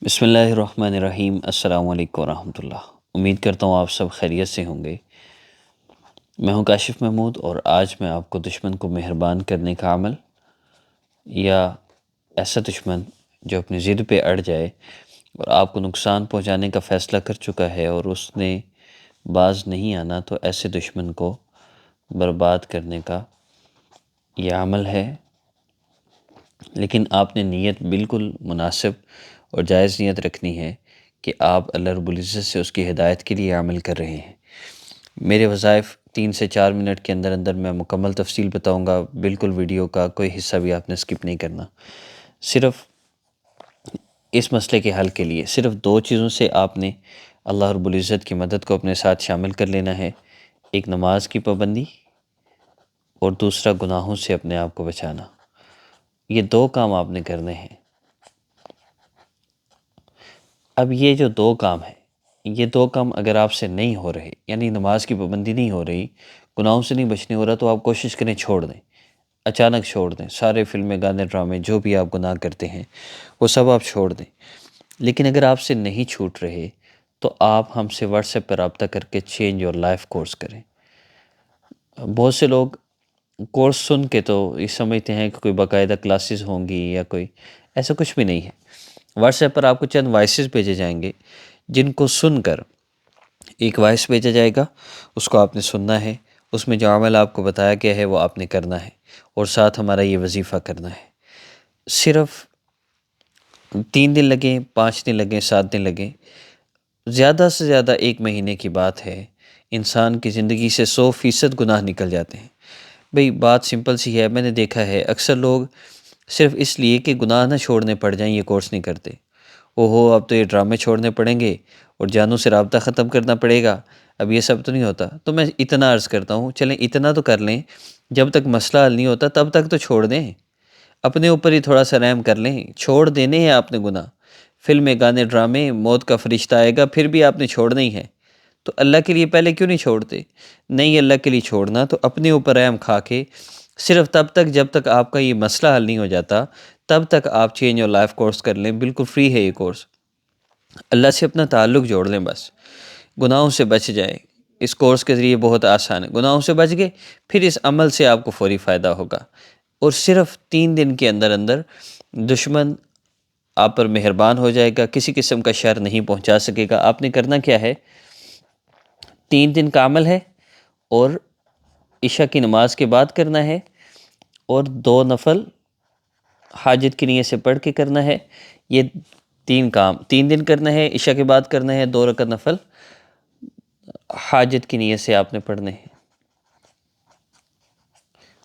بسم اللہ الرحمن الرحیم۔ السلام علیکم ورحمۃ اللہ۔ امید کرتا ہوں آپ سب خیریت سے ہوں گے۔ میں ہوں کاشف محمود، اور آج میں آپ کو دشمن کو مہربان کرنے کا عمل، یا ایسا دشمن جو اپنی ضد پہ اڑ جائے اور آپ کو نقصان پہنچانے کا فیصلہ کر چکا ہے اور اس نے باز نہیں آنا، تو ایسے دشمن کو برباد کرنے کا یہ عمل ہے۔ لیکن آپ نے نیت بالکل مناسب اور جائز نیت رکھنی ہے کہ آپ اللہ رب العزت سے اس کی ہدایت کے لیے عمل کر رہے ہیں۔ میرے وظائف 3 سے 4 منٹ کے اندر اندر میں مکمل تفصیل بتاؤں گا، بالکل ویڈیو کا کوئی حصہ بھی آپ نے سکپ نہیں کرنا۔ صرف اس مسئلے کے حل کے لیے صرف 2 چیزوں سے آپ نے اللہ رب العزت کی مدد کو اپنے ساتھ شامل کر لینا ہے: ایک نماز کی پابندی، اور دوسرا گناہوں سے اپنے آپ کو بچانا۔ یہ 2 کام آپ نے کرنے ہیں۔ اب یہ جو 2 کام ہیں، یہ 2 کام اگر آپ سے نہیں ہو رہے، یعنی نماز کی پابندی نہیں ہو رہی، گناہوں سے نہیں بچنے ہو رہا، تو آپ کوشش کریں چھوڑ دیں، اچانک چھوڑ دیں۔ سارے فلمیں، گانے، ڈرامے، جو بھی آپ گناہ کرتے ہیں وہ سب آپ چھوڑ دیں۔ لیکن اگر آپ سے نہیں چھوٹ رہے تو آپ ہم سے واٹس ایپ پر رابطہ کر کے چینج یور لائف کورس کریں۔ بہت سے لوگ کورس سن کے تو یہ سمجھتے ہیں کہ کوئی باقاعدہ کلاسز ہوں گی یا کوئی، ایسا کچھ بھی نہیں ہے۔ واٹس ایپ پر آپ کو چند وائسز بھیجے جائیں گے، جن کو سن کر ایک وائس بھیجا جائے گا، اس کو آپ نے سننا ہے، اس میں جو عمل آپ کو بتایا گیا ہے وہ آپ نے کرنا ہے، اور ساتھ ہمارا یہ وظیفہ کرنا ہے۔ صرف 3 دن لگیں، 5 دن لگیں، 7 دن لگیں، زیادہ سے زیادہ 1 مہینے کی بات ہے، انسان کی زندگی سے 100% گناہ نکل جاتے ہیں۔ بھئی بات سمپل سی ہے، میں نے دیکھا ہے اکثر لوگ صرف اس لیے کہ گناہ نہ چھوڑنے پڑ جائیں یہ کورس نہیں کرتے۔ اب تو یہ ڈرامے چھوڑنے پڑیں گے اور جانوں سے رابطہ ختم کرنا پڑے گا، اب یہ سب تو نہیں ہوتا۔ تو میں اتنا عرض کرتا ہوں، چلیں اتنا تو کر لیں، جب تک مسئلہ حل نہیں ہوتا تب تک تو چھوڑ دیں، اپنے اوپر ہی تھوڑا سا رحم کر لیں۔ چھوڑ دینے ہیں آپ نے گناہ، فلمیں، گانے، ڈرامے، موت کا فرشتہ آئے گا پھر بھی آپ نے چھوڑنا ہی ہے، تو اللہ کے لیے پہلے کیوں نہیں چھوڑتے؟ نہیں اللہ کے لیے چھوڑنا تو اپنے اوپر رحم کھا کے صرف تب تک جب تک آپ کا یہ مسئلہ حل نہیں ہو جاتا، تب تک آپ چینج یور لائف کورس کر لیں۔ بالکل فری ہے یہ کورس، اللہ سے اپنا تعلق جوڑ لیں، بس گناہوں سے بچ جائیں۔ اس کورس کے ذریعے بہت آسان ہے، گناہوں سے بچ گئے، پھر اس عمل سے آپ کو فوری فائدہ ہوگا، اور صرف 3 دن کے اندر اندر دشمن آپ پر مہربان ہو جائے گا، کسی قسم کا شر نہیں پہنچا سکے گا۔ آپ نے کرنا کیا ہے، 3 دن کا عمل ہے، اور عشاء کی نماز کے بعد کرنا ہے، اور 2 نفل حاجت کی نیت سے پڑھ کے کرنا ہے۔ یہ 3 کام 3 دن کرنا ہے، عشاء کے بعد کرنا ہے، 2 رکعت نفل حاجت کی نیت سے آپ نے پڑھنے ہیں۔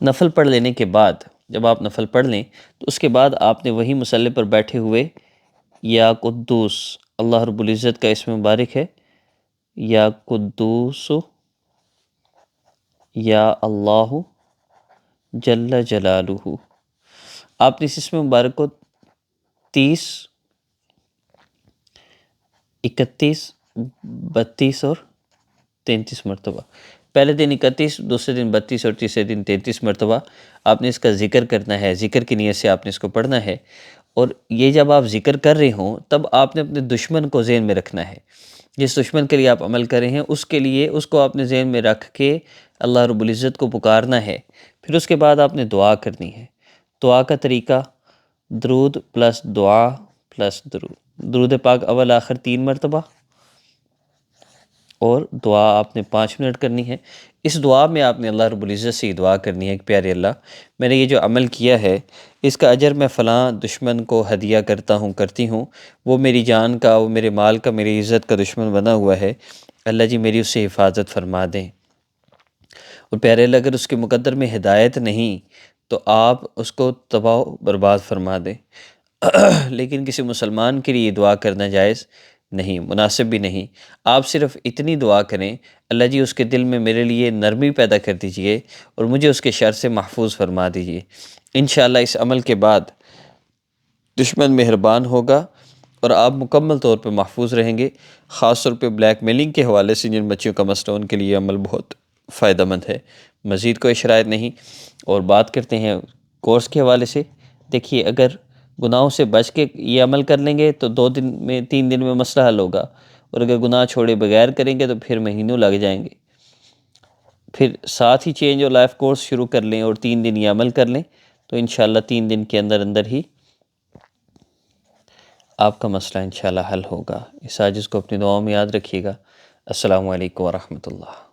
نفل پڑھ لینے کے بعد، جب آپ نفل پڑھ لیں تو اس کے بعد آپ نے وہی مصلی پر بیٹھے ہوئے یا قدوس، اللہ رب العزت کا اسم مبارک ہے، یا قدوس یا اللہ جل جلالہ، آپ نے اس اسم مبارک کو 30، 31، 32 اور 33 مرتبہ، پہلے دن 31، دوسرے دن 32 اور تیسرے دن 33 مرتبہ آپ نے اس کا ذکر کرنا ہے۔ ذکر کی نیت سے آپ نے اس کو پڑھنا ہے، اور یہ جب آپ ذکر کر رہے ہوں تب آپ نے اپنے دشمن کو ذہن میں رکھنا ہے۔ جس دشمن کے لیے آپ عمل کر رہے ہیں اس کے لیے اس کو آپ نے ذہن میں رکھ کے اللہ رب العزت کو پکارنا ہے۔ پھر اس کے بعد آپ نے دعا کرنی ہے۔ دعا کا طریقہ: درود پلس دعا پلس درود، درود پاک اول آخر 3 مرتبہ، اور دعا آپ نے 5 منٹ کرنی ہے۔ اس دعا میں آپ نے اللہ رب العزت سے یہ دعا کرنی ہے کہ پیارے اللہ، میں نے یہ جو عمل کیا ہے اس کا اجر میں فلاں دشمن کو ہدیہ کرتی ہوں، وہ میری جان کا، وہ میرے مال کا، میری عزت کا دشمن بنا ہوا ہے، اللہ جی میری اس سے حفاظت فرما دیں۔ اور پیارے اللہ، اگر اس کے مقدر میں ہدایت نہیں تو آپ اس کو تباہ و برباد فرما دیں۔ لیکن کسی مسلمان کے لیے یہ دعا کرنا جائز نہیں، مناسب بھی نہیں۔ آپ صرف اتنی دعا کریں: اللہ جی اس کے دل میں میرے لیے نرمی پیدا کر دیجئے اور مجھے اس کے شر سے محفوظ فرما دیجئے۔ انشاءاللہ اس عمل کے بعد دشمن مہربان ہوگا اور آپ مکمل طور پہ محفوظ رہیں گے۔ خاص طور پہ بلیک میلنگ کے حوالے سے جن بچیوں کا مسئلہ، ان کے لیے عمل بہت فائدہ مند ہے۔ مزید کوئی شرائط نہیں، اور بات کرتے ہیں کورس کے حوالے سے۔ دیکھیے، اگر گناہوں سے بچ کے یہ عمل کر لیں گے تو 2 دن میں 3 دن میں مسئلہ حل ہوگا، اور اگر گناہ چھوڑے بغیر کریں گے تو پھر مہینوں لگ جائیں گے۔ پھر ساتھ ہی چینج اور لائف کورس شروع کر لیں اور 3 دن یہ عمل کر لیں تو انشاءاللہ 3 دن کے اندر اندر ہی آپ کا مسئلہ انشاءاللہ حل ہوگا۔ اس عاجز کو اپنی دعاؤں میں یاد رکھیے گا۔ السلام علیکم ورحمۃ اللہ۔